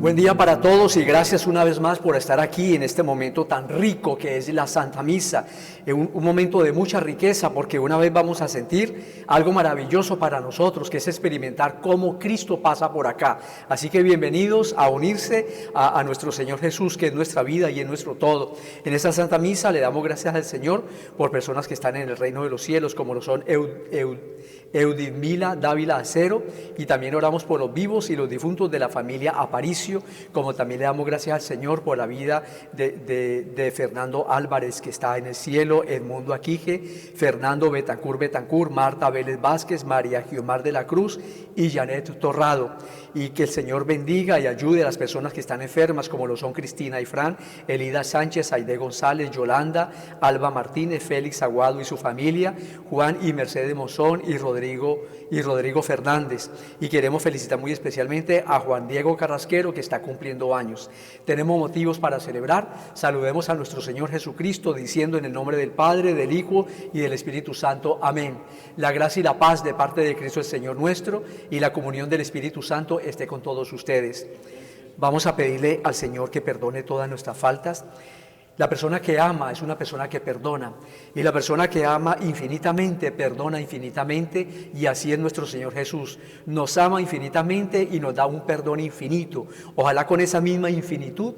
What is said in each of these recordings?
Buen día para todos y gracias una vez más por estar aquí en este momento tan rico que es la Santa Misa. Un momento de mucha riqueza porque una vez vamos a sentir algo maravilloso para nosotros, que es experimentar cómo Cristo pasa por acá. Así que bienvenidos a unirse a nuestro Señor Jesús, que es nuestra vida y es nuestro todo. En esta Santa Misa le damos gracias al Señor por personas que están en el reino de los cielos, como lo son Eudimila Dávila Acero, y también oramos por los vivos y los difuntos de la familia Aparicio, como también le damos gracias al Señor por la vida de Fernando Álvarez, que está en el cielo, Edmundo Aquije, Fernando Betancur, Marta Vélez Vázquez, María Giomar de la Cruz y Janet Torrado. Y que el Señor bendiga y ayude a las personas que están enfermas, como lo son Cristina y Fran, Elida Sánchez, Aide González, Yolanda, Alba Martínez, Félix Aguado y su familia, Juan y Mercedes Monzón y Rodrigo Fernández. Y queremos felicitar muy especialmente a Juan Diego Carrasquero, que está cumpliendo años. Tenemos motivos para celebrar. Saludemos a nuestro Señor Jesucristo diciendo en el nombre del Padre, del Hijo y del Espíritu Santo. Amén. La gracia y la paz de parte de Cristo el Señor nuestro y la comunión del Espíritu Santo esté con todos ustedes. Vamos a pedirle al Señor que perdone todas nuestras faltas. La persona que ama es una persona que perdona, y la persona que ama infinitamente perdona infinitamente, y así es nuestro Señor Jesús. Nos ama infinitamente y nos da un perdón infinito. Ojalá con esa misma infinitud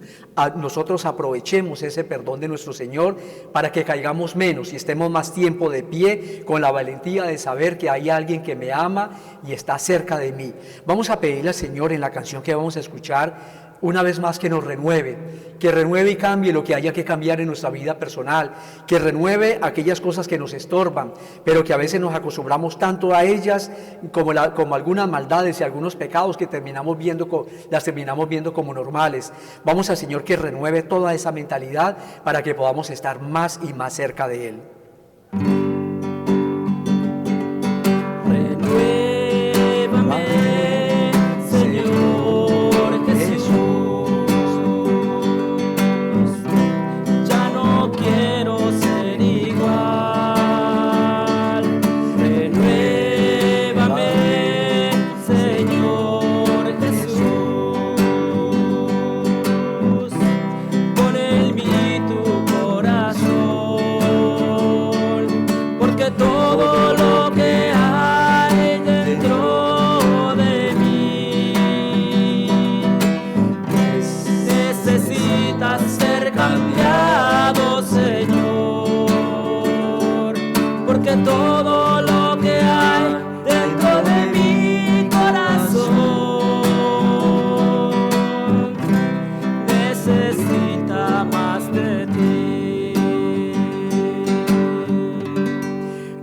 nosotros aprovechemos ese perdón de nuestro Señor para que caigamos menos y estemos más tiempo de pie con la valentía de saber que hay alguien que me ama y está cerca de mí. Vamos a pedirle al Señor en la canción que vamos a escuchar una vez más que nos renueve y cambie lo que haya que cambiar en nuestra vida personal, que renueve aquellas cosas que nos estorban, pero que a veces nos acostumbramos tanto a ellas como algunas maldades y algunos pecados que las terminamos viendo como normales. Vamos al Señor que renueve toda esa mentalidad para que podamos estar más y más cerca de Él. Todo lo que hay dentro de mi corazón necesita más de ti.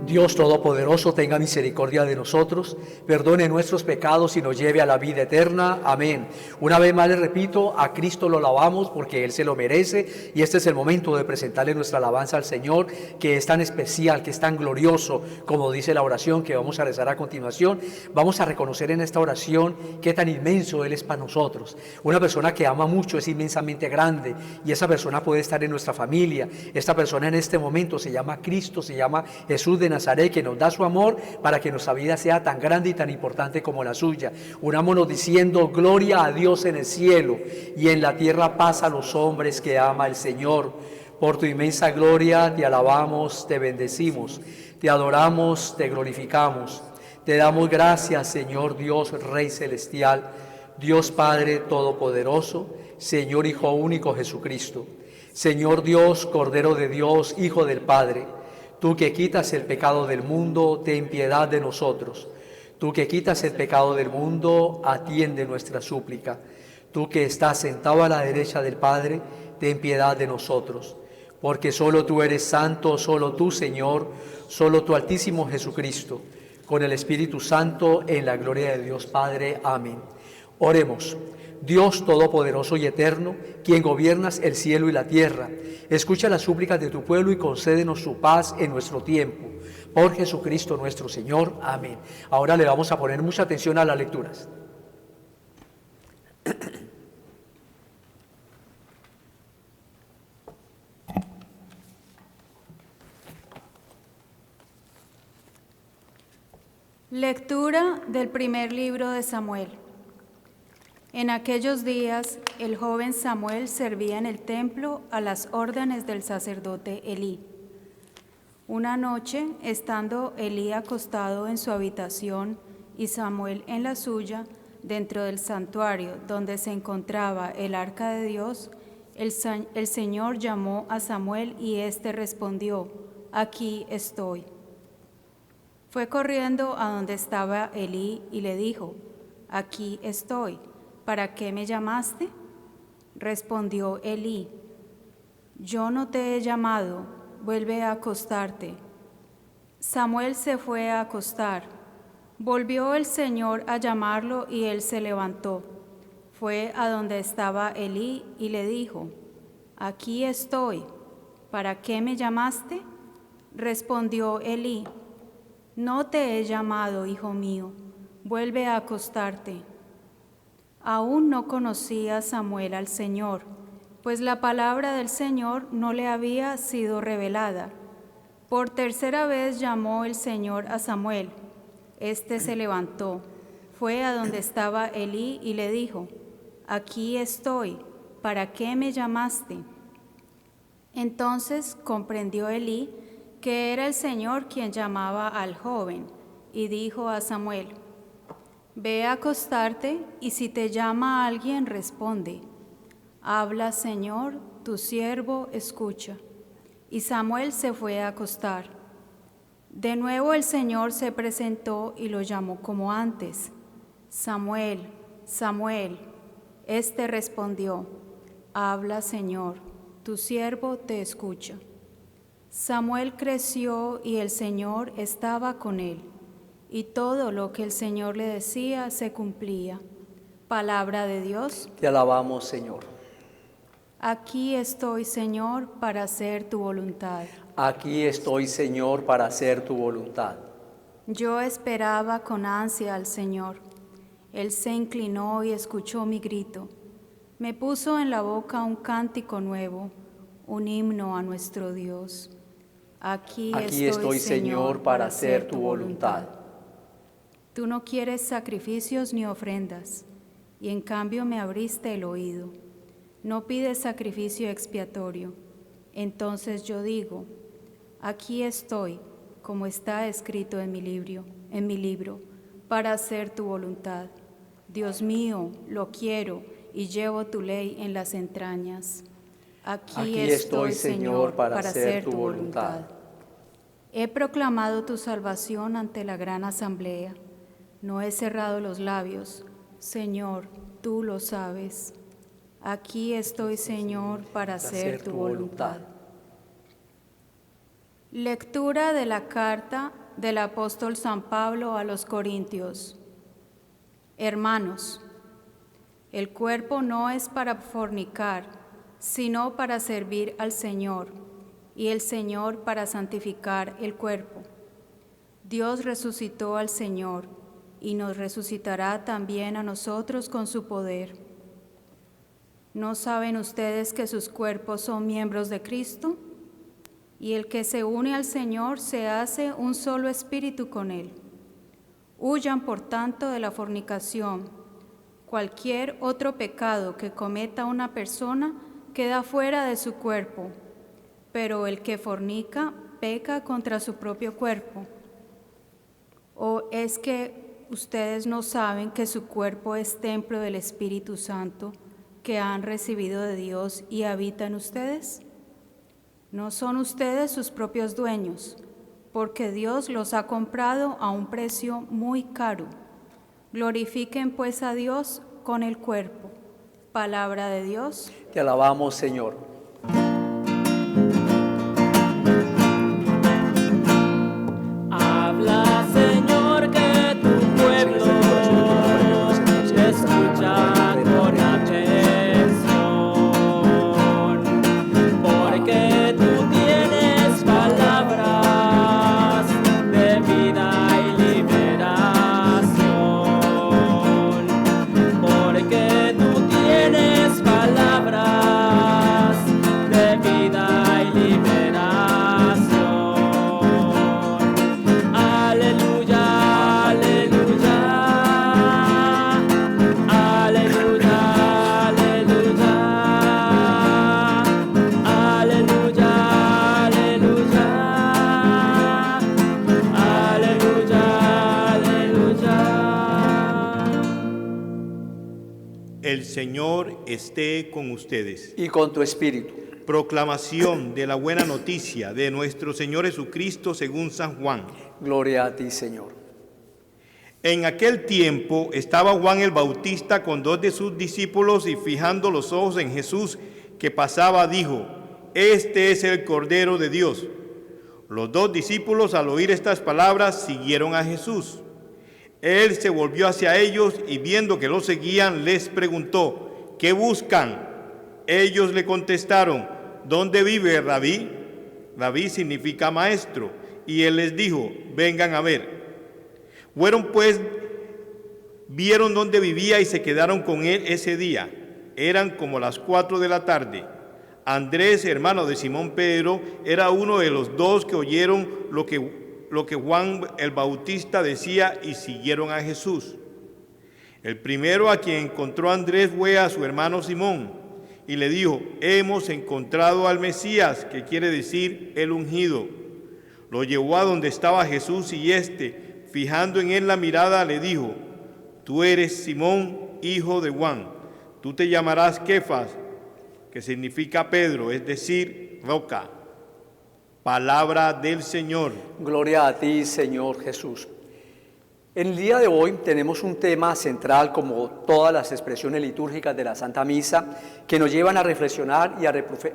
Dios Todopoderoso, tenga misericordia de nosotros, perdone nuestros pecados y nos lleve a la vida eterna. Amén. Una vez más les repito, a Cristo lo alabamos porque Él se lo merece, y este es el momento de presentarle nuestra alabanza al Señor, que es tan especial, que es tan glorioso, como dice la oración que vamos a rezar a continuación. Vamos a reconocer en esta oración qué tan inmenso Él es para nosotros. Una persona que ama mucho es inmensamente grande, y esa persona puede estar en nuestra familia. Esta persona en este momento se llama Cristo, se llama Jesús de Nazaret, que nos da su amor para que nuestra vida sea tan grande y tan importante como la suya. Unámonos diciendo: gloria a Dios en el cielo y en la tierra paz a los hombres que ama el Señor. Por tu inmensa gloria te alabamos, te bendecimos, te adoramos, te glorificamos. Te damos gracias, Señor Dios, Rey celestial, Dios Padre todopoderoso, Señor Hijo único Jesucristo. Señor Dios, Cordero de Dios, Hijo del Padre, tú que quitas el pecado del mundo, ten piedad de nosotros. Tú que quitas el pecado del mundo, atiende nuestra súplica. Tú que estás sentado a la derecha del Padre, ten piedad de nosotros. Porque solo tú eres santo, solo tú, Señor, solo tu Altísimo Jesucristo, con el Espíritu Santo, en la gloria de Dios Padre. Amén. Oremos. Dios Todopoderoso y Eterno, quien gobiernas el cielo y la tierra, escucha las súplicas de tu pueblo y concédenos su paz en nuestro tiempo. Por Jesucristo nuestro Señor. Amén. Ahora le vamos a poner mucha atención a las lecturas. Lectura del primer libro de Samuel. En aquellos días, el joven Samuel servía en el templo a las órdenes del sacerdote Elí. Una noche, estando Elí acostado en su habitación y Samuel en la suya, dentro del santuario donde se encontraba el arca de Dios, el Señor llamó a Samuel y éste respondió: «Aquí estoy». Fue corriendo a donde estaba Elí y le dijo: «Aquí estoy. ¿Para qué me llamaste?». Respondió Elí: «Yo no te he llamado, vuelve a acostarte». Samuel se fue a acostar. Volvió el Señor a llamarlo y él se levantó. Fue a donde estaba Elí y le dijo: «Aquí estoy. ¿Para qué me llamaste?». Respondió Elí: «No te he llamado, hijo mío, vuelve a acostarte». Aún no conocía Samuel al Señor, pues la palabra del Señor no le había sido revelada. Por tercera vez llamó el Señor a Samuel. Este se levantó, fue a donde estaba Elí y le dijo: «Aquí estoy, ¿para qué me llamaste?». Entonces comprendió Elí que era el Señor quien llamaba al joven, y dijo a Samuel: «Ve a acostarte, y si te llama alguien, responde: Habla, Señor, tu siervo escucha». Y Samuel se fue a acostar. De nuevo el Señor se presentó y lo llamó como antes: «Samuel, Samuel». Este respondió: «Habla, Señor, tu siervo te escucha». Samuel creció y el Señor estaba con él, y todo lo que el Señor le decía se cumplía. Palabra de Dios. Te alabamos, Señor. Aquí estoy, Señor, para hacer tu voluntad. Aquí estoy, Señor, para hacer tu voluntad. Yo esperaba con ansia al Señor. Él se inclinó y escuchó mi grito. Me puso en la boca un cántico nuevo, un himno a nuestro Dios. Aquí estoy, Señor, para hacer tu voluntad. Tú no quieres sacrificios ni ofrendas, y en cambio me abriste el oído. No pides sacrificio expiatorio. Entonces yo digo: aquí estoy, como está escrito en mi libro, para hacer tu voluntad. Dios mío, lo quiero y llevo tu ley en las entrañas. Aquí estoy, Señor, para hacer tu voluntad. He proclamado tu salvación ante la gran asamblea. No he cerrado los labios. Señor, tú lo sabes. Aquí estoy, Señor, para hacer tu voluntad. Lectura de la carta del apóstol San Pablo a los Corintios. Hermanos, el cuerpo no es para fornicar, sino para servir al Señor, y el Señor para santificar el cuerpo. Dios resucitó al Señor, y nos resucitará también a nosotros con su poder. ¿No saben ustedes que sus cuerpos son miembros de Cristo? Y el que se une al Señor se hace un solo espíritu con Él. Huyan, por tanto, de la fornicación. Cualquier otro pecado que cometa una persona queda fuera de su cuerpo, pero el que fornica peca contra su propio cuerpo. ¿O es que ustedes no saben que su cuerpo es templo del Espíritu Santo que han recibido de Dios y habita en ustedes? ¿No son ustedes sus propios dueños? Porque Dios los ha comprado a un precio muy caro. Glorifiquen pues a Dios con el cuerpo. Palabra de Dios. Te alabamos, Señor. Habla, Señor, que tu pueblo te escucha con atención, porque tú tienes palabras de vida y liberación, porque tú tienes palabras El Señor esté con ustedes. Y con tu espíritu. Proclamación de la buena noticia de nuestro Señor Jesucristo según San Juan. Gloria a ti, Señor. En aquel tiempo estaba Juan el Bautista con 2 de sus discípulos y fijando los ojos en Jesús que pasaba, dijo: Este es el Cordero de Dios. Los 2 discípulos, al oír estas palabras, siguieron a Jesús. Él se volvió hacia ellos y viendo que los seguían, les preguntó: ¿Qué buscan? Ellos le contestaron: ¿Dónde vive Rabí? Rabí significa maestro. Y él les dijo: vengan a ver. Fueron pues, vieron dónde vivía y se quedaron con él ese día. Eran como las 4 de la tarde. Andrés, hermano de Simón Pedro, era uno de los 2 que oyeron lo que Juan el Bautista decía y siguieron a Jesús. El primero a quien encontró Andrés fue a su hermano Simón y le dijo: hemos encontrado al Mesías, que quiere decir el ungido. Lo llevó a donde estaba Jesús y fijando en él la mirada, le dijo: tú eres Simón, hijo de Juan, tú te llamarás Kefas, que significa Pedro, es decir, roca. Palabra del Señor. Gloria a ti, Señor Jesús. En el día de hoy tenemos un tema central, como todas las expresiones litúrgicas de la Santa Misa, que nos llevan a reflexionar y a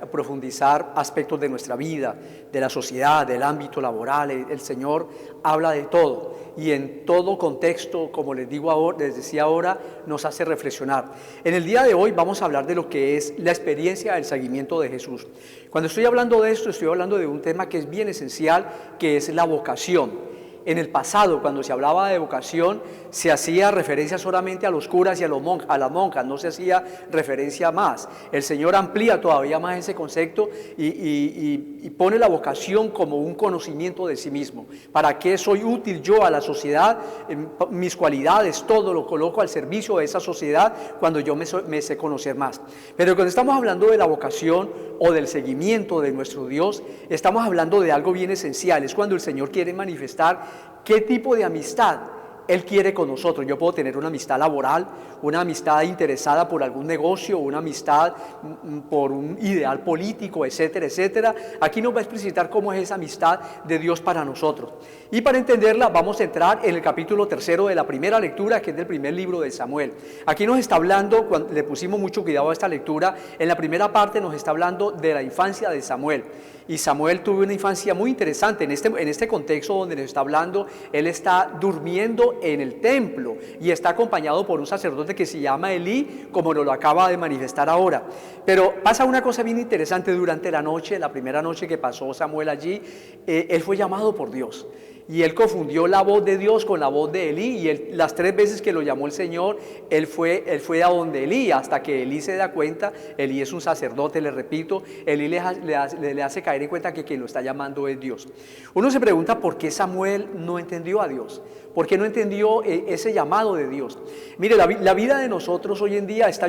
profundizar aspectos de nuestra vida, de la sociedad, del ámbito laboral. El Señor habla de todo y en todo contexto, como les decía ahora, nos hace reflexionar. En el día de hoy vamos a hablar de lo que es la experiencia del seguimiento de Jesús. Cuando estoy hablando de esto, estoy hablando de un tema que es bien esencial, que es la vocación. En el pasado, cuando se hablaba de vocación, se hacía referencia solamente a los curas y a las monjas, no se hacía referencia más. El Señor amplía todavía más ese concepto y pone la vocación como un conocimiento de sí mismo. ¿Para qué soy útil yo a la sociedad? Mis cualidades, todo lo coloco al servicio de esa sociedad cuando yo me sé conocer más. Pero cuando estamos hablando de la vocación o del seguimiento de nuestro Dios, estamos hablando de algo bien esencial. Es cuando el Señor quiere manifestar qué tipo de amistad Él quiere con nosotros. Yo puedo tener una amistad laboral, una amistad interesada por algún negocio, una amistad por un ideal político, etcétera, etcétera. Aquí nos va a explicitar cómo es esa amistad de Dios para nosotros. Y para entenderla vamos a entrar en el capítulo 3 de la primera lectura, que es del primer libro de Samuel. Aquí nos está hablando, le pusimos mucho cuidado a esta lectura, en la primera parte nos está hablando de la infancia de Samuel. Y Samuel tuvo una infancia muy interesante. En este contexto donde nos está hablando, él está durmiendo en el templo y está acompañado por un sacerdote que se llama Elí, como nos lo acaba de manifestar ahora. Pero pasa una cosa bien interesante durante la noche, la primera noche que pasó Samuel allí, él fue llamado por Dios. Y él confundió la voz de Dios con la voz de Elí, y las 3 veces que lo llamó el Señor, él fue a donde Elí, hasta que Elí se da cuenta. Elí es un sacerdote, le repito. Elí le hace caer en cuenta que quien lo está llamando es Dios. Uno se pregunta por qué Samuel no entendió a Dios, por qué no entendió ese llamado de Dios. Mire, la vida de nosotros hoy en día está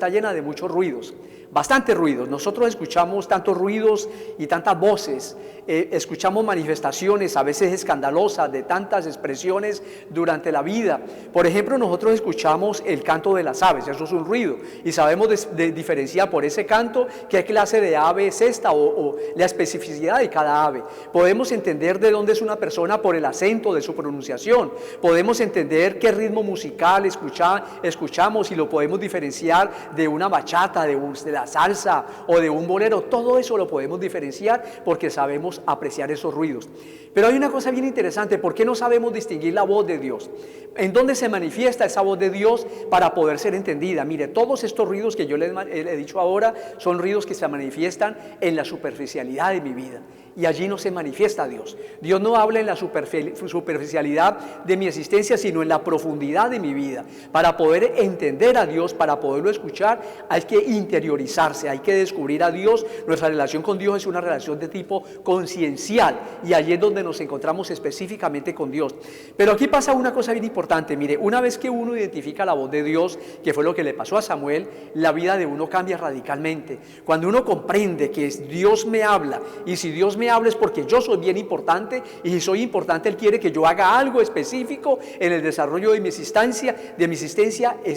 llena de muchos ruidos, bastantes ruidos. Nosotros escuchamos tantos ruidos y tantas voces, escuchamos manifestaciones a veces escandalosas de tantas expresiones durante la vida. Por ejemplo, nosotros escuchamos el canto de las aves, eso es un ruido, y sabemos diferenciar por ese canto qué clase de ave es esta o la especificidad de cada ave. Podemos entender de dónde es una persona por el acento de su pronunciación, podemos entender qué ritmo musical escuchamos y lo podemos diferenciar de una bachata, de la salsa o de un bolero. Todo eso lo podemos diferenciar porque sabemos apreciar esos ruidos. Pero hay una cosa bien interesante: ¿por qué no sabemos distinguir la voz de Dios? ¿En dónde se manifiesta esa voz de Dios para poder ser entendida? Mire, todos estos ruidos que yo le he dicho ahora son ruidos que se manifiestan en la superficialidad de mi vida, y allí no se manifiesta Dios. Dios no habla en la superficialidad de mi existencia, sino en la profundidad de mi vida. Para poder entender a Dios, para poderlo escuchar, hay que interiorizar interiorizarse, hay que descubrir a Dios. Nuestra relación con Dios es una relación de tipo conciencial y allí es donde nos encontramos específicamente con Dios. Pero aquí pasa una cosa bien importante, mire, una vez que uno identifica la voz de Dios, que fue lo que le pasó a Samuel, la vida de uno cambia radicalmente. Cuando uno comprende que Dios me habla, y si Dios me habla es porque yo soy bien importante, y si soy importante Él quiere que yo haga algo específico en el desarrollo de mi existencia,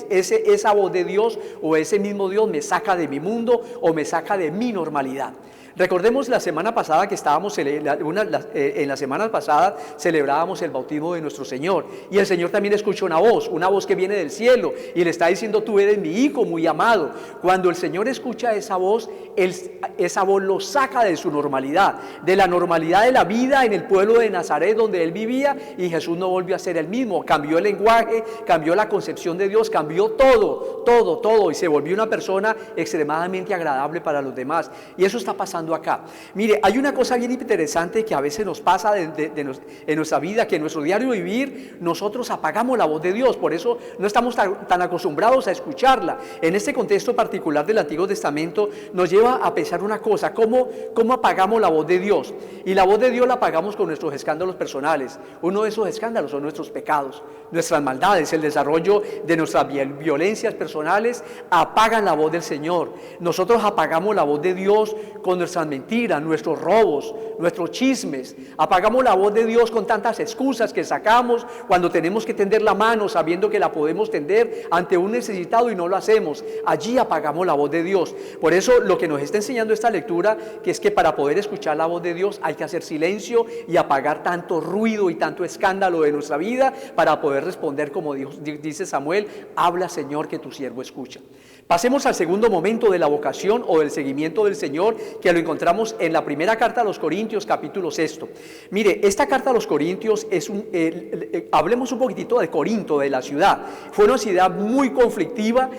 esa voz de Dios o ese mismo Dios me saca de mi mundo o me saca de mi normalidad. Recordemos la semana pasada que estábamos, en la semana pasada celebrábamos el bautismo de nuestro Señor, y el Señor también escucha una voz que viene del cielo y le está diciendo: tú eres mi hijo muy amado. Cuando el Señor escucha esa voz lo saca de su normalidad, de la normalidad de la vida en el pueblo de Nazaret donde Él vivía, y Jesús no volvió a ser el mismo. Cambió el lenguaje, cambió la concepción de Dios, cambió todo, y se volvió una persona extremadamente agradable para los demás. Y eso está pasando acá. Mire, hay una cosa bien interesante que a veces nos pasa en nuestra vida, que en nuestro diario vivir nosotros apagamos la voz de Dios, por eso no estamos tan acostumbrados a escucharla. En este contexto particular del Antiguo Testamento nos lleva a pensar una cosa: ¿cómo apagamos la voz de Dios? Y la voz de Dios la apagamos con nuestros escándalos personales. Uno de esos escándalos son nuestros pecados, nuestras maldades, el desarrollo de nuestras violencias personales apagan la voz del Señor. Nosotros apagamos la voz de Dios con nuestras mentiras, nuestros robos, nuestros chismes. Apagamos la voz de Dios con tantas excusas que sacamos cuando tenemos que tender la mano sabiendo que la podemos tender ante un necesitado y no lo hacemos. Allí apagamos la voz de Dios. Por eso lo que nos está enseñando esta lectura, que es que para poder escuchar la voz de Dios hay que hacer silencio y apagar tanto ruido y tanto escándalo de nuestra vida para poder responder como dice Samuel: habla, Señor, que tu siervo escucha. Pasemos al segundo momento de la vocación o del seguimiento del Señor, que lo encontramos en la primera carta a los Corintios, capítulo 6. Mire, esta carta a los Corintios hablemos un poquitito de Corinto, de la ciudad. Fue una ciudad muy conflictiva.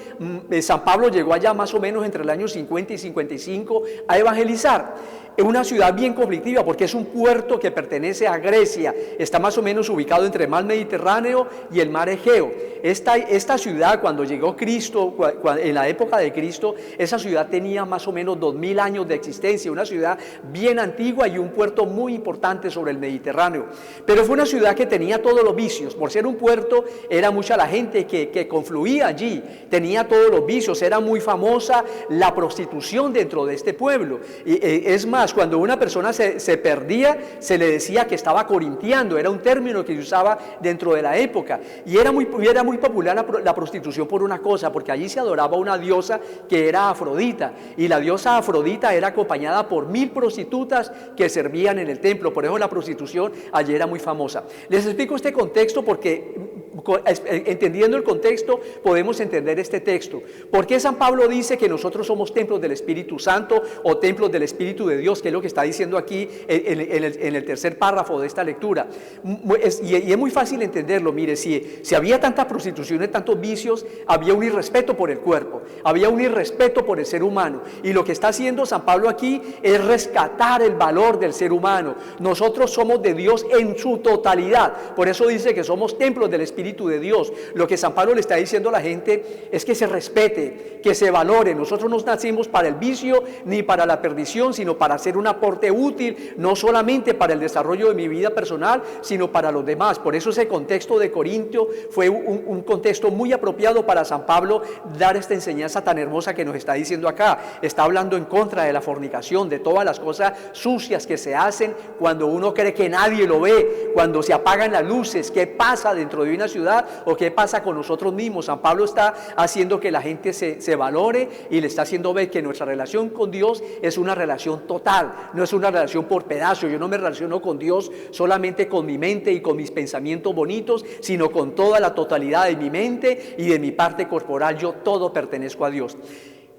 San Pablo llegó allá más o menos entre el año 50 y 55 a evangelizar. Es una ciudad bien conflictiva porque es un puerto que pertenece a Grecia, está más o menos ubicado entre el mar Mediterráneo y el mar Egeo. Esta ciudad, cuando llegó Cristo, en la época de Cristo, esa ciudad tenía más o menos 2000 años de existencia, una ciudad bien antigua y un puerto muy importante sobre el Mediterráneo. Pero fue una ciudad que tenía todos los vicios. Por ser un puerto, era mucha la gente que confluía allí, tenía todos los vicios, era muy famosa la prostitución dentro de este pueblo. Es más, cuando una persona se perdía, se le decía que estaba corintiando, era un término que se usaba dentro de la época, y era muy popular la prostitución por una cosa, porque allí se adoraba una diosa que era Afrodita, y la diosa Afrodita era acompañada por 1000 prostitutas que servían en el templo. Por eso la prostitución allí era muy famosa. Les explico este contexto porque entendiendo el contexto podemos entender este texto. ¿Por qué San Pablo dice que nosotros somos templos del Espíritu Santo o templos del Espíritu de Dios, que es lo que está diciendo aquí en el tercer párrafo de esta lectura? Y es muy fácil entenderlo. Mire, si había tantas prostituciones, tantos vicios, había un irrespeto por el cuerpo, había un irrespeto por el ser humano, y lo que está haciendo San Pablo aquí es rescatar el valor del ser humano. Nosotros somos de Dios en su totalidad, por eso dice que somos templos del Espíritu de Dios. Lo que San Pablo le está diciendo a la gente es que se respete, que se valore. Nosotros no nacimos para el vicio ni para la perdición, sino para hacer un aporte útil, no solamente para el desarrollo de mi vida personal, sino para los demás. Por eso ese contexto de Corintio fue un contexto muy apropiado para San Pablo dar esta enseñanza tan hermosa que nos está diciendo acá. Está hablando en contra de la fornicación, de todas las cosas sucias que se hacen cuando uno cree que nadie lo ve, cuando se apagan las luces. ¿Qué pasa dentro de una ciudad o qué pasa con nosotros mismos? San Pablo está haciendo que la gente se valore y le está haciendo ver que nuestra relación con Dios es una relación total, no es una relación por pedazos. Yo no me relaciono con Dios solamente con mi mente y con mis pensamientos bonitos, sino con toda la totalidad de mi mente y de mi parte corporal. Yo todo pertenezco a Dios.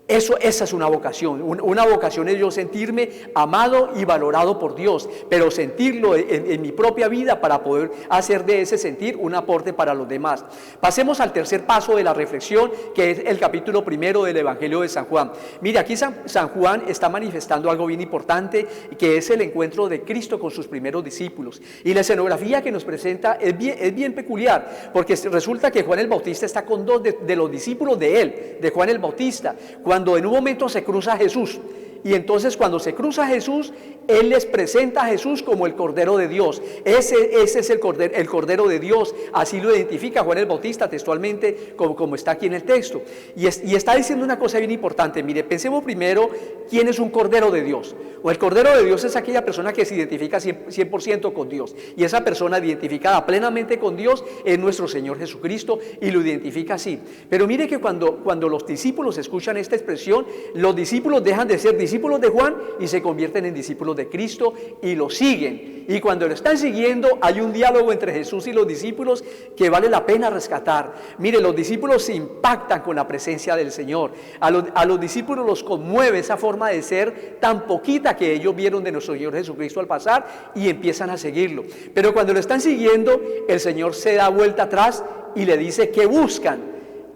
Esa es una vocación. Una vocación es yo sentirme amado y valorado por Dios, pero sentirlo en mi propia vida para poder hacer de ese sentir un aporte para los demás. Pasemos al tercer paso de la reflexión, que es el capítulo 1 del Evangelio de San Juan. Mire, aquí San Juan está manifestando algo bien importante, que es el encuentro de Cristo con sus primeros discípulos. Y la escenografía que nos presenta es bien peculiar, porque resulta que Juan el Bautista está con dos de los discípulos de él, de Juan el Bautista. cuando en un momento se cruza Jesús. Y entonces cuando se cruza Jesús, Él les presenta a Jesús como el Cordero de Dios. Ese es el Cordero de Dios. Así lo identifica Juan el Bautista textualmente, como está aquí en el texto. Y está diciendo una cosa bien importante. Mire, pensemos primero quién es un Cordero de Dios. O el Cordero de Dios es aquella persona que se identifica 100% con Dios. Y esa persona identificada plenamente con Dios es nuestro Señor Jesucristo, y lo identifica así. Pero mire que cuando los discípulos escuchan esta expresión, los discípulos dejan de ser discípulos de Juan y se convierten en discípulos de Cristo y lo siguen. Y cuando lo están siguiendo, hay un diálogo entre Jesús y los discípulos que vale la pena rescatar. Mire, los discípulos se impactan con la presencia del Señor. A los discípulos los conmueve esa forma de ser tan poquita que ellos vieron de nuestro Señor Jesucristo al pasar, y empiezan a seguirlo. Pero cuando lo están siguiendo, el Señor se da vuelta atrás y le dice: ¿qué buscan?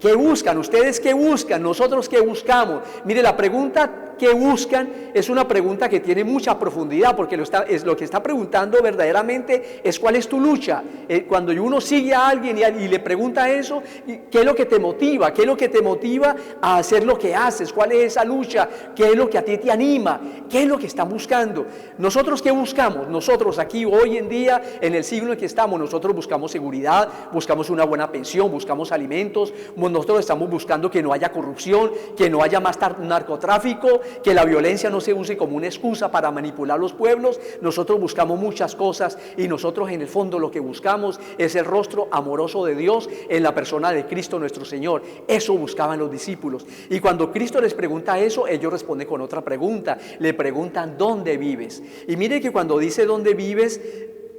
¿Qué buscan? ¿Ustedes qué buscan? ¿Nosotros qué buscamos? Mire, la pregunta ¿qué buscan? Es una pregunta que tiene mucha profundidad, porque lo que está preguntando verdaderamente es cuál es tu lucha. Cuando uno sigue a alguien y le pregunta eso, ¿qué es lo que te motiva? ¿Qué es lo que te motiva a hacer lo que haces? ¿Cuál es esa lucha? ¿Qué es lo que a ti te anima? ¿Qué es lo que están buscando? ¿Nosotros qué buscamos? Nosotros aquí hoy en día, en el siglo en que estamos, nosotros buscamos seguridad, buscamos una buena pensión, buscamos alimentos, nosotros estamos buscando que no haya corrupción, que no haya más narcotráfico, que la violencia no se use como una excusa para manipular los pueblos. Nosotros buscamos muchas cosas, y nosotros en el fondo lo que buscamos es el rostro amoroso de Dios en la persona de Cristo nuestro Señor. Eso buscaban los discípulos, y cuando Cristo les pregunta eso, ellos responden con otra pregunta. Le preguntan: ¿dónde vives? Y mire que cuando dice ¿dónde vives?,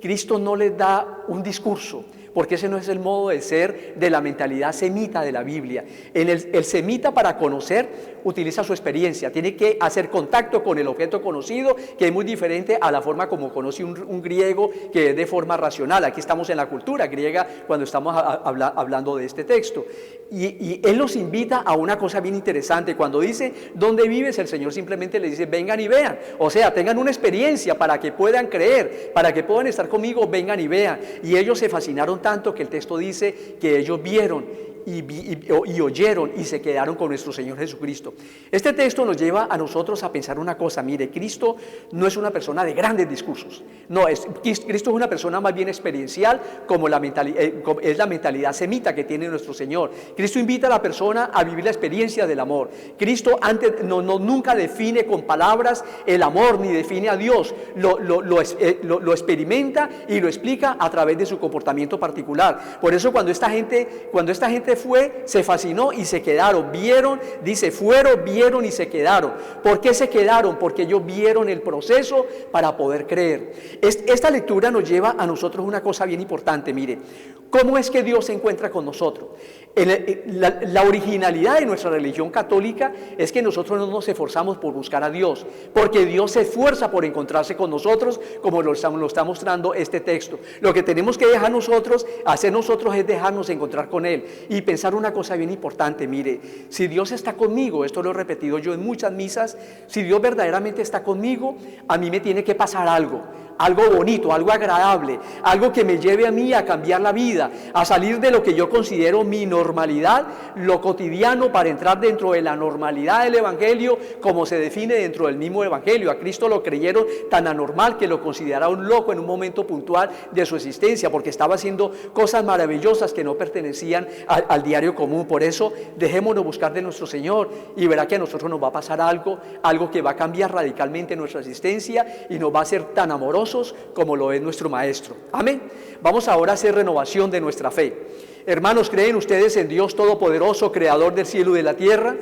Cristo no les da un discurso, porque ese no es el modo de ser de la mentalidad semita de la Biblia. El semita, para conocer, utiliza su experiencia, tiene que hacer contacto con el objeto conocido, que es muy diferente a la forma como conoce un griego, que es de forma racional. Aquí estamos en la cultura griega cuando estamos hablando de este texto. Y Él los invita a una cosa bien interesante. Cuando dice ¿dónde vives?, el Señor simplemente les dice: vengan y vean. O sea, tengan una experiencia para que puedan creer, para que puedan estar conmigo, vengan y vean. Y ellos se fascinaron tanto que el texto dice que ellos vieron y oyeron y se quedaron con nuestro Señor Jesucristo. Este texto nos lleva a nosotros a pensar una cosa. Mire, Cristo no es una persona de grandes discursos. No, Cristo es una persona más bien experiencial, como es la mentalidad semita que tiene nuestro Señor. Cristo invita a la persona a vivir la experiencia del amor. Cristo nunca define con palabras el amor, ni define a Dios. Lo experimenta y lo explica a través de su comportamiento particular. Por eso cuando esta gente se fascinó y se quedaron, vieron y se quedaron. ¿Por qué se quedaron? Porque ellos vieron el proceso para poder creer. Esta lectura nos lleva a nosotros una cosa bien importante. Mire, ¿cómo es que Dios se encuentra con nosotros? La originalidad de nuestra religión católica es que nosotros no nos esforzamos por buscar a Dios, porque Dios se esfuerza por encontrarse con nosotros, como lo está mostrando este texto. Lo que tenemos que hacer nosotros es dejarnos encontrar con Él y pensar una cosa bien importante. Mire, si Dios está conmigo, esto lo he repetido yo en muchas misas, si Dios verdaderamente está conmigo, a mí me tiene que pasar algo bonito, algo agradable, algo que me lleve a mí a cambiar la vida, a salir de lo que yo considero mi normalidad, lo cotidiano, para entrar dentro de la normalidad del Evangelio, como se define dentro del mismo Evangelio. A Cristo lo creyeron tan anormal que lo consideraron loco en un momento puntual de su existencia, porque estaba haciendo cosas maravillosas que no pertenecían al diario común. Por eso, dejémonos buscar de nuestro Señor, y verá que a nosotros nos va a pasar algo que va a cambiar radicalmente nuestra existencia y nos va a hacer tan amorosos como lo es nuestro Maestro. Amén. Vamos ahora a hacer renovación de nuestra fe. Hermanos, ¿creen ustedes en Dios Todopoderoso, Creador del cielo y de la tierra?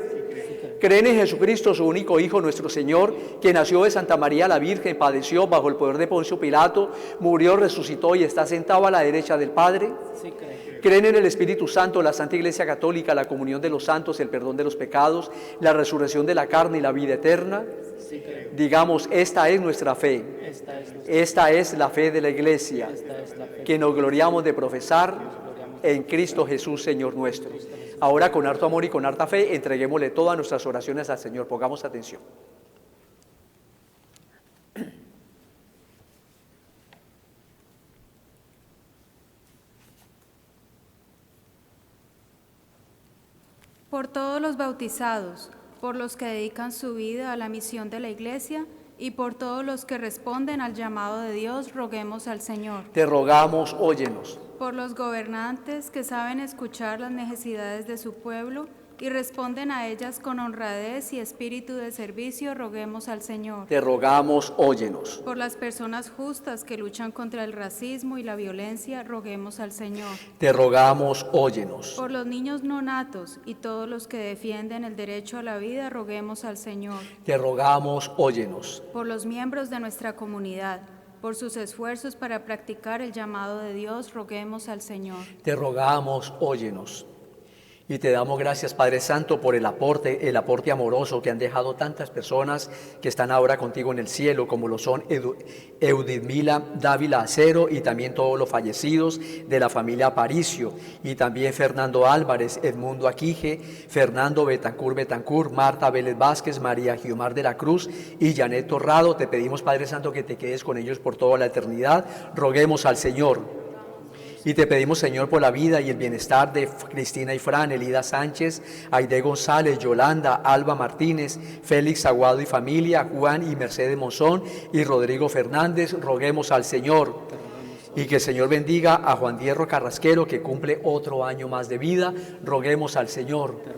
¿Creen en Jesucristo, su único Hijo, nuestro Señor, que nació de Santa María la Virgen, padeció bajo el poder de Poncio Pilato, murió, resucitó y está sentado a la derecha del Padre? Sí, creo. ¿Creen en el Espíritu Santo, la Santa Iglesia Católica, la comunión de los santos, el perdón de los pecados, la resurrección de la carne y la vida eterna? Sí, creo. Digamos, esta es nuestra fe. Esta es la fe de la Iglesia, que nos gloriamos de profesar en Cristo Jesús, Señor nuestro. Ahora, con harto amor y con harta fe, entreguémosle todas nuestras oraciones al Señor. Pongamos atención. Por todos los bautizados, por los que dedican su vida a la misión de la Iglesia y por todos los que responden al llamado de Dios, roguemos al Señor. Te rogamos, óyenos. Por los gobernantes que saben escuchar las necesidades de su pueblo y responden a ellas con honradez y espíritu de servicio, roguemos al Señor. Te rogamos, óyenos. Por las personas justas que luchan contra el racismo y la violencia, roguemos al Señor. Te rogamos, óyenos. Por los niños no natos y todos los que defienden el derecho a la vida, roguemos al Señor. Te rogamos, óyenos. Por los miembros de nuestra comunidad, por sus esfuerzos para practicar el llamado de Dios, roguemos al Señor. Te rogamos, óyenos. Y te damos gracias, Padre Santo, por el aporte amoroso que han dejado tantas personas que están ahora contigo en el cielo, como lo son Eudimila Dávila Acero y también todos los fallecidos de la familia Aparicio, y también Fernando Álvarez, Edmundo Aquije, Fernando Betancur, Marta Vélez Vázquez, María Giomar de la Cruz y Janet Torrado. Te pedimos, Padre Santo, que te quedes con ellos por toda la eternidad. Roguemos al Señor. Y te pedimos, Señor, por la vida y el bienestar de Cristina y Fran, Elida Sánchez, Aide González, Yolanda, Alba Martínez, Félix Aguado y familia, Juan y Mercedes Monzón y Rodrigo Fernández. Roguemos al Señor. Y que el Señor bendiga a Juan Diego Carrasquero, que cumple otro año más de vida. Roguemos al Señor.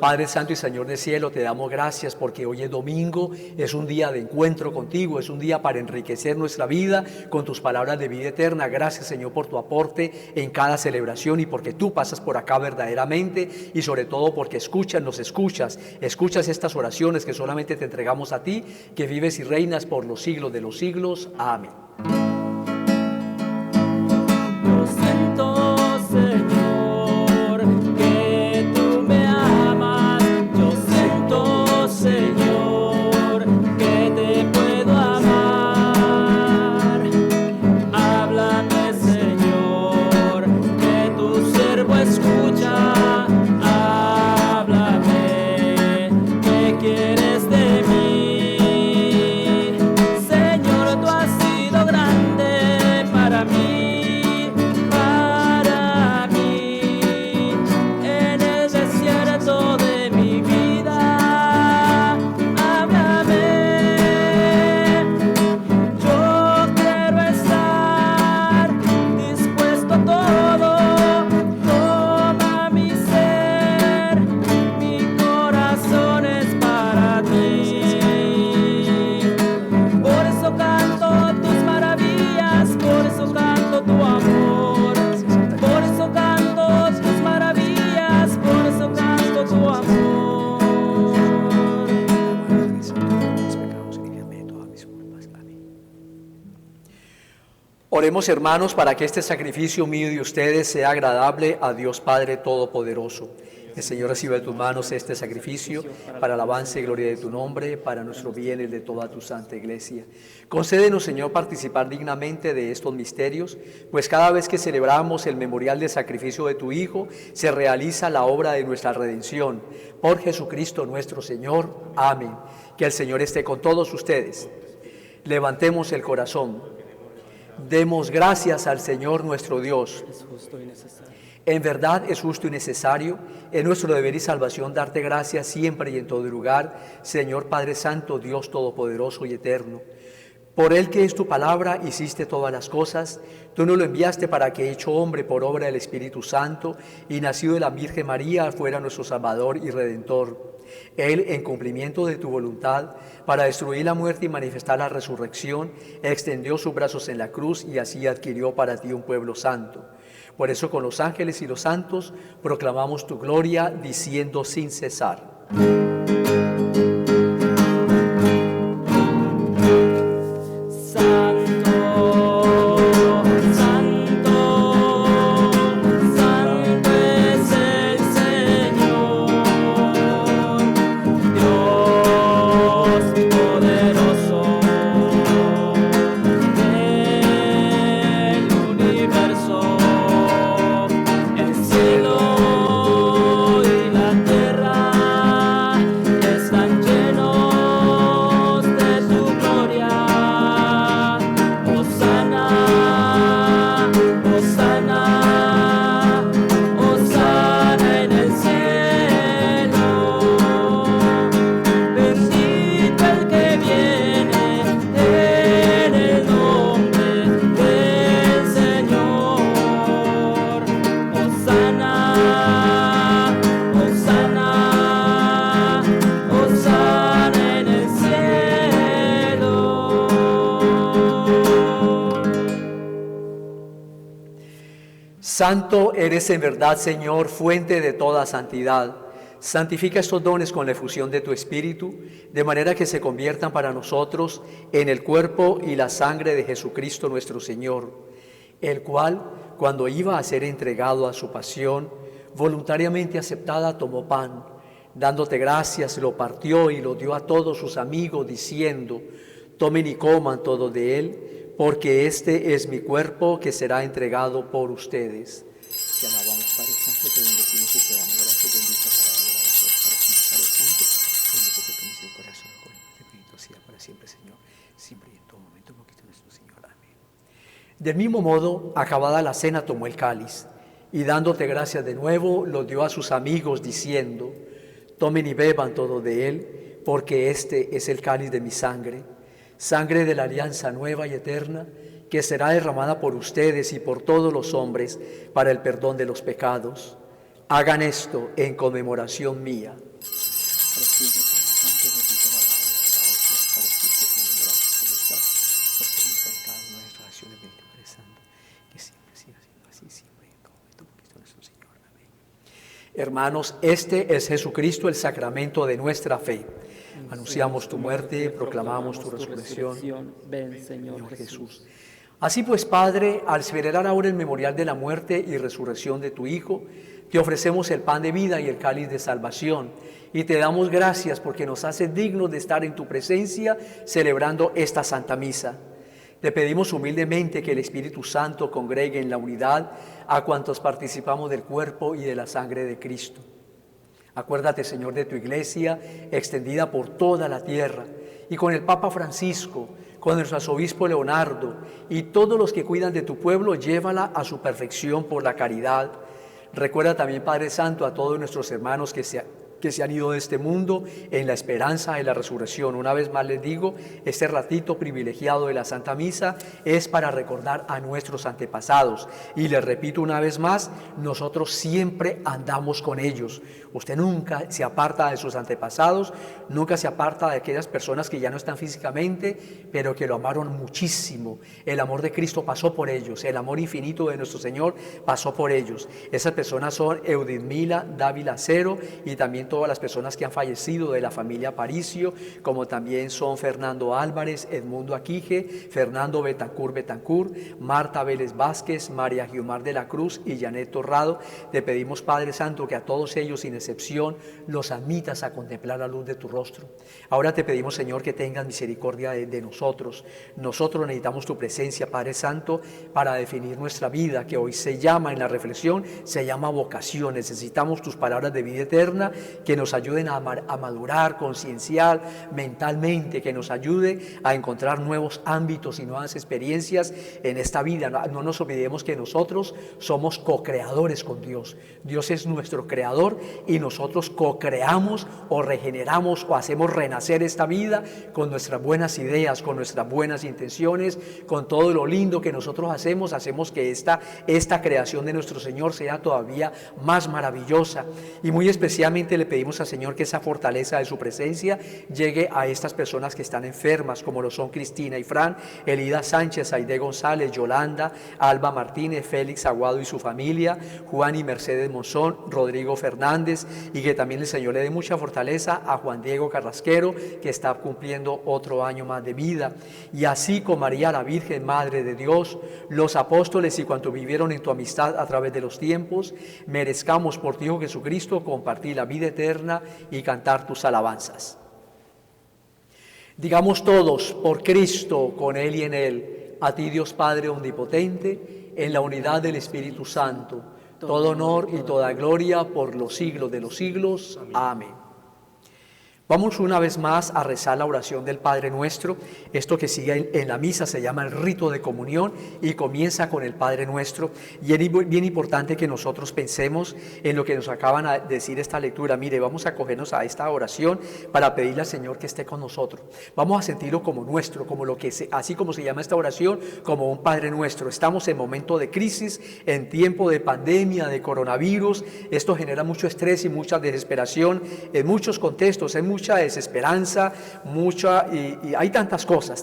Padre Santo y Señor del cielo, te damos gracias porque hoy es domingo, es un día de encuentro contigo, es un día para enriquecer nuestra vida con tus palabras de vida eterna. Gracias, Señor, por tu aporte en cada celebración y porque tú pasas por acá verdaderamente, y sobre todo porque nos escuchas estas oraciones que solamente te entregamos a ti, que vives y reinas por los siglos de los siglos. Amén. Yo siento, Señor, que tú me amas. Yo siento, Señor, que te puedo amar. Háblame, Señor, que tu siervo escucha. Háblame, ¿qué quieres de mí? Señor, tú has sido grande para mí. Oremos, hermanos, para que este sacrificio mío y de ustedes sea agradable a Dios Padre Todopoderoso. El Señor reciba de tus manos este sacrificio para alabanza y gloria de tu nombre, para nuestro bien y el de toda tu santa iglesia. Concédenos, Señor, participar dignamente de estos misterios, pues cada vez que celebramos el memorial del sacrificio de tu Hijo, se realiza la obra de nuestra redención. Por Jesucristo nuestro Señor. Amén. Que el Señor esté con todos ustedes. Levantemos el corazón. Demos gracias al Señor nuestro Dios. Es justo y necesario. En verdad es justo y necesario, es nuestro deber y salvación darte gracias siempre y en todo lugar, Señor Padre Santo, Dios Todopoderoso y Eterno. Por Él, que es tu palabra, hiciste todas las cosas. Tú nos lo enviaste para que, hecho hombre por obra del Espíritu Santo y nacido de la Virgen María, fuera nuestro Salvador y Redentor. Él, en cumplimiento de tu voluntad, para destruir la muerte y manifestar la resurrección, extendió sus brazos en la cruz y así adquirió para ti un pueblo santo. Por eso, con los ángeles y los santos, proclamamos tu gloria, diciendo sin cesar: El cielo y la tierra Santo eres en verdad, Señor, fuente de toda santidad. Santifica estos dones con la efusión de tu Espíritu, de manera que se conviertan para nosotros en el cuerpo y la sangre de Jesucristo nuestro Señor, el cual, cuando iba a ser entregado a su pasión, voluntariamente aceptada, tomó pan, dándote gracias, lo partió y lo dio a todos sus amigos, diciendo: tomen y coman todos de él, porque este es mi cuerpo que será entregado por ustedes. Te alabamos, Padre Santo, te bendecimos y te damos gracias, bendito sea la oración para ti, Padre Santo, bendito que tu misericordia bendito sea para siempre, Señor, siempre y en todo momento, porque nuestro Señor. Amén. Del mismo modo, acabada la cena, tomó el cáliz, y dándote gracias de nuevo, lo dio a sus amigos, diciendo: tomen y beban todo de él, porque este es el cáliz de mi sangre, sangre de la alianza nueva y eterna, que será derramada por ustedes y por todos los hombres para el perdón de los pecados. Hagan esto en conmemoración mía. Para siempre, Padre Santo, bendito, alabado sea para siempre, Señor, gracias por estar, porque Él está en cada una de nuestras acciones, bendito Padre Santo, que siempre siga siendo así, siempre y en todo momento, porque esto es nuestro Señor. Amén. Hermanos, este es Jesucristo, el sacramento de nuestra fe. Anunciamos tu muerte, proclamamos tu resurrección. Ven, Señor Jesús. Así pues, Padre, al celebrar ahora el memorial de la muerte y resurrección de tu Hijo, te ofrecemos el pan de vida y el cáliz de salvación, y te damos gracias porque nos haces dignos de estar en tu presencia celebrando esta Santa Misa. Te pedimos humildemente que el Espíritu Santo congregue en la unidad a cuantos participamos del cuerpo y de la sangre de Cristo. Acuérdate, Señor, de tu iglesia extendida por toda la tierra, y con el Papa Francisco, con nuestro arzobispo Leonardo y todos los que cuidan de tu pueblo, llévala a su perfección por la caridad. Recuerda también, Padre Santo, a todos nuestros hermanos que se han ido de este mundo en la esperanza de la resurrección. Una vez más les digo, este ratito privilegiado de la Santa Misa es para recordar a nuestros antepasados. Y les repito una vez más, nosotros siempre andamos con ellos. Usted nunca se aparta de sus antepasados, nunca se aparta de aquellas personas que ya no están físicamente, pero que lo amaron muchísimo. El amor de Cristo pasó por ellos, el amor infinito de nuestro Señor pasó por ellos. Esas personas son Eudimila Dávila Cero y también todas las personas que han fallecido de la familia Aparicio, como también son Fernando Álvarez, Edmundo Aquije, Fernando Betancur, Marta Vélez Vázquez, María Guiomar de la Cruz y Janet Torrado. Te pedimos, Padre Santo, que a todos ellos, sin excepción, los admitas a contemplar la luz de tu rostro. Ahora te pedimos, Señor, que tengas misericordia de nosotros. Nosotros necesitamos tu presencia, Padre Santo, para definir nuestra vida, que hoy se llama en la reflexión, se llama vocación. Necesitamos tus palabras de vida eterna, que nos ayuden a madurar, concienciar mentalmente, que nos ayude a encontrar nuevos ámbitos y nuevas experiencias en esta vida. No nos olvidemos que nosotros somos co-creadores con Dios. Dios es nuestro creador y nosotros co-creamos o regeneramos o hacemos renacer esta vida con nuestras buenas ideas, con nuestras buenas intenciones, con todo lo lindo que nosotros hacemos que esta creación de nuestro Señor sea todavía más maravillosa. Y muy especialmente le pedimos al Señor que esa fortaleza de su presencia llegue a estas personas que están enfermas, como lo son Cristina y Fran, Elida Sánchez, Aide González, Yolanda, Alba Martínez, Félix Aguado y su familia, Juan y Mercedes Monzón, Rodrigo Fernández, y que también el Señor le dé mucha fortaleza a Juan Diego Carrasquero, que está cumpliendo otro año más de vida. Y así con María la Virgen, Madre de Dios, los apóstoles y cuantos vivieron en tu amistad a través de los tiempos, merezcamos por ti, Hijo Jesucristo, compartir la vida eterna y cantar tus alabanzas. Digamos todos, por Cristo, con Él y en Él, a ti Dios Padre omnipotente, en la unidad del Espíritu Santo, todo honor y toda gloria por los siglos de los siglos. Amén. Vamos una vez más a rezar la oración del Padre Nuestro. Esto que sigue en la misa se llama el rito de comunión y comienza con el Padre Nuestro. Y es bien importante que nosotros pensemos en lo que nos acaban de decir esta lectura. Mire, vamos a acogernos a esta oración para pedirle al Señor que esté con nosotros. Vamos a sentirlo como nuestro, como así como se llama esta oración, como un Padre Nuestro. Estamos en momento de crisis, en tiempo de pandemia, de coronavirus. Esto genera mucho estrés y mucha desesperación en muchos contextos, en mucha desesperanza, y hay tantas cosas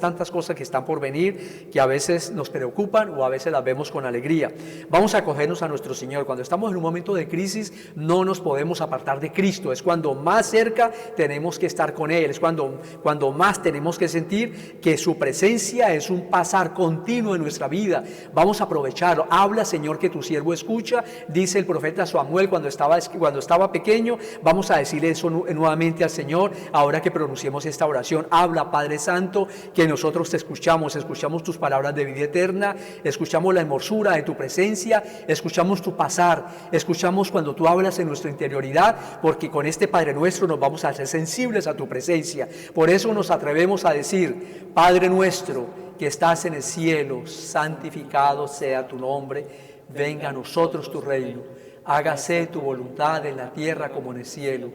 que están por venir que a veces nos preocupan o a veces las vemos con alegría. Vamos a acogernos a nuestro Señor. Cuando estamos en un momento de crisis, no nos podemos apartar de Cristo. Es cuando más cerca tenemos que estar con Él. Es cuando más tenemos que sentir que su presencia es un pasar continuo en nuestra vida. Vamos a aprovecharlo. Habla, Señor, que tu siervo escucha. Dice el profeta Samuel cuando estaba pequeño. Vamos a decirle eso nuevamente al Señor ahora que pronunciemos esta oración. Habla, Padre Santo, que nosotros te escuchamos tus palabras de vida eterna, escuchamos la hermosura de tu presencia, escuchamos tu pasar, escuchamos cuando tú hablas en nuestra interioridad, porque con este Padre Nuestro nos vamos a hacer sensibles a tu presencia. Por eso nos atrevemos a decir: Padre nuestro que estás en el cielo, santificado sea tu nombre, venga a nosotros tu reino, hágase tu voluntad en la tierra como en el cielo.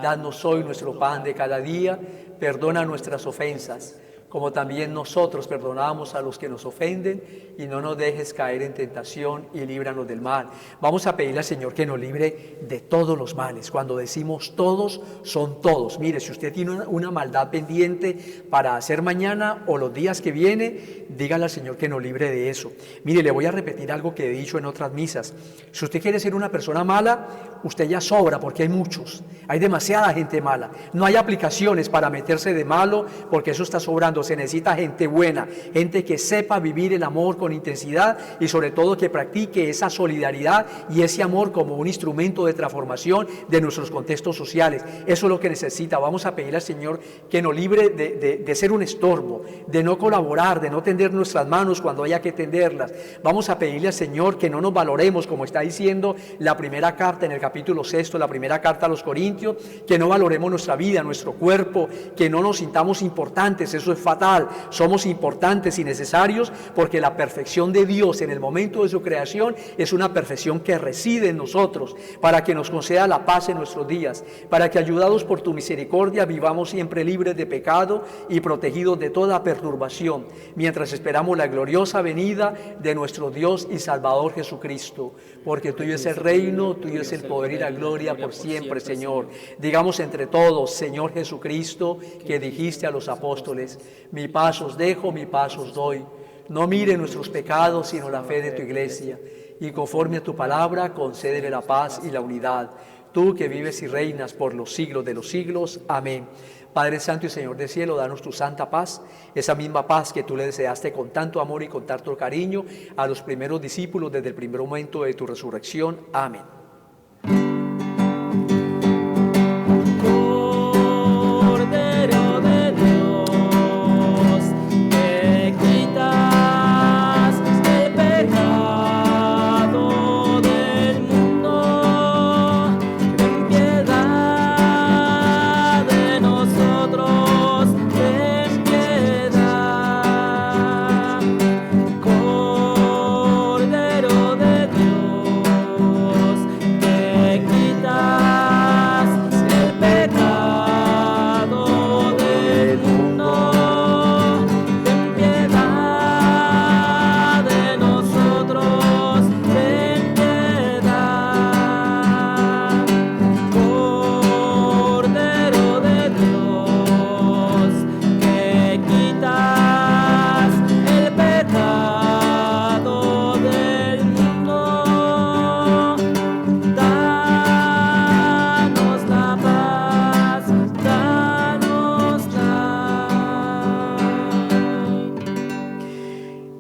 Danos hoy nuestro pan de cada día, perdona nuestras ofensas, como también nosotros perdonamos a los que nos ofenden, y no nos dejes caer en tentación y líbranos del mal. Vamos a pedirle al Señor que nos libre de todos los males. Cuando decimos todos, son todos. Mire, si usted tiene una maldad pendiente para hacer mañana o los días que viene, dígale al Señor que nos libre de eso. Mire, le voy a repetir algo que he dicho en otras misas. Si usted quiere ser una persona mala, usted ya sobra, porque hay muchos. Hay demasiada gente mala. No hay aplicaciones para meterse de malo, porque eso está sobrando. Se necesita gente buena, gente que sepa vivir el amor con intensidad y sobre todo que practique esa solidaridad y ese amor como un instrumento de transformación de nuestros contextos sociales. Eso es lo que necesita. Vamos a pedirle al Señor que nos libre de ser un estorbo, de no colaborar, de no tender nuestras manos cuando haya que tenderlas. Vamos a pedirle al Señor que no nos valoremos, como está diciendo la primera carta en el capítulo 6, la primera carta a los Corintios, que no valoremos nuestra vida, nuestro cuerpo, que no nos sintamos importantes. Eso es fatal. Somos importantes y necesarios, porque la perfección de Dios en el momento de su creación es una perfección que reside en nosotros, para que nos conceda la paz en nuestros días, para que, ayudados por tu misericordia, vivamos siempre libres de pecado y protegidos de toda perturbación, mientras esperamos la gloriosa venida de nuestro Dios y Salvador Jesucristo, porque tuyo es el reino, tuyo es el poder y la gloria por siempre, Señor. Digamos entre todos: Señor Jesucristo, que dijiste a los apóstoles: mi paz os dejo, mi paz os doy. No mire nuestros pecados, sino la fe de tu iglesia, y conforme a tu palabra, concédele la paz y la unidad. Tú que vives y reinas por los siglos de los siglos. Amén. Padre Santo y Señor del cielo, danos tu santa paz, esa misma paz que tú le deseaste con tanto amor y con tanto cariño a los primeros discípulos desde el primer momento de tu resurrección. Amén.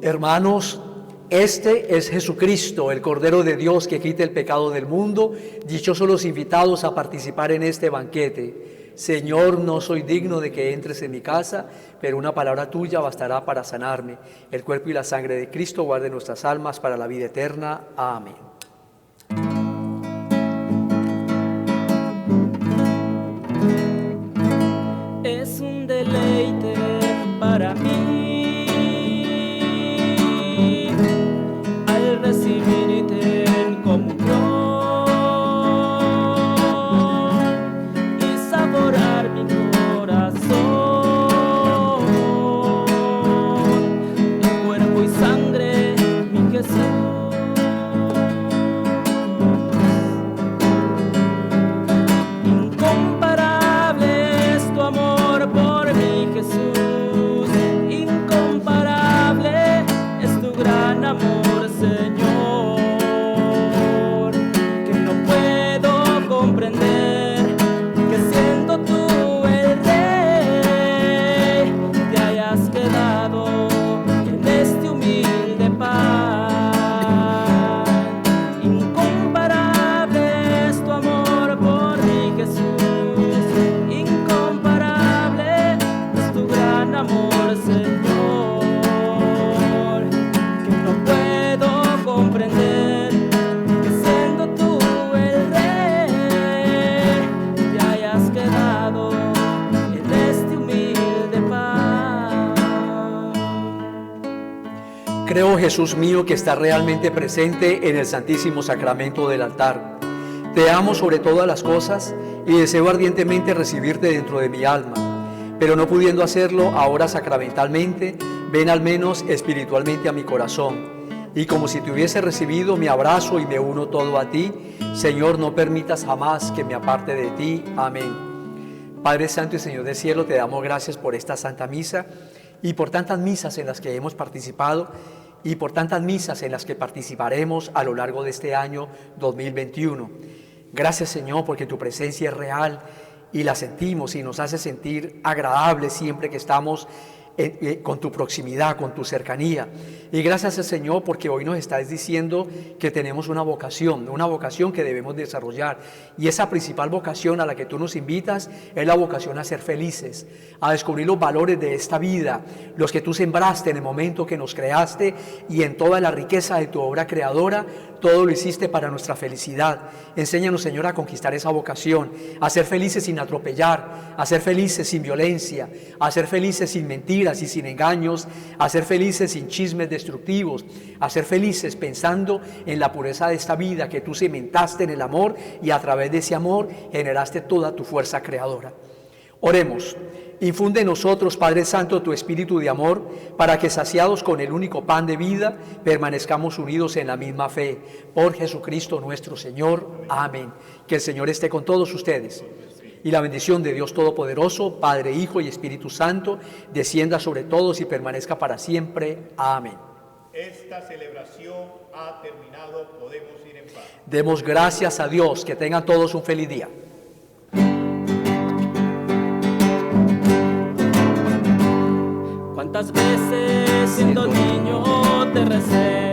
Hermanos, este es Jesucristo, el Cordero de Dios que quita el pecado del mundo. Dichosos los invitados a participar en este banquete. Señor, no soy digno de que entres en mi casa, pero una palabra tuya bastará para sanarme. El cuerpo y la sangre de Cristo guarden nuestras almas para la vida eterna. Amén. Es un deleite para mí al recibirte en comunión y saborear mi corazón, mi cuerpo y sangre, mi Jesús. creo, Jesús mío, que estás realmente presente en el Santísimo Sacramento del altar. Te amo sobre todas las cosas y deseo ardientemente recibirte dentro de mi alma, pero no pudiendo hacerlo ahora sacramentalmente, ven al menos espiritualmente a mi corazón. Y como si te hubiese recibido, me abrazo y me uno todo a ti. Señor, no permitas jamás que me aparte de ti. Amén. Padre Santo y Señor del cielo, te damos gracias por esta Santa Misa y por tantas misas en las que hemos participado y por tantas misas en las que participaremos a lo largo de este año 2021. Gracias, Señor, porque tu presencia es real y la sentimos y nos hace sentir agradables siempre que estamos con tu proximidad, con tu cercanía. Y gracias al Señor porque hoy nos estás diciendo que tenemos una vocación que debemos desarrollar. Y esa principal vocación a la que tú nos invitas es la vocación a ser felices, a descubrir los valores de esta vida, los que tú sembraste en el momento que nos creaste, y en toda la riqueza de tu obra creadora, todo lo hiciste para nuestra felicidad. Enséñanos, Señor, a conquistar esa vocación, a ser felices sin atropellar, a ser felices sin violencia, a ser felices sin mentiras y sin engaños, a ser felices sin chismes destructivos, a ser felices pensando en la pureza de esta vida que tú cimentaste en el amor y a través de ese amor generaste toda tu fuerza creadora. Oremos. Infunde en nosotros, Padre Santo, tu espíritu de amor, para que, saciados con el único pan de vida, permanezcamos unidos en la misma fe. Por Jesucristo nuestro Señor. Amén. Que el Señor esté con todos ustedes. Y la bendición de Dios Todopoderoso, Padre, Hijo y Espíritu Santo, descienda sobre todos y permanezca para siempre. Amén. Esta celebración ha terminado, podemos ir en paz. Demos gracias a Dios, que tengan todos un feliz día. ¿Cuántas veces siendo niño te recé?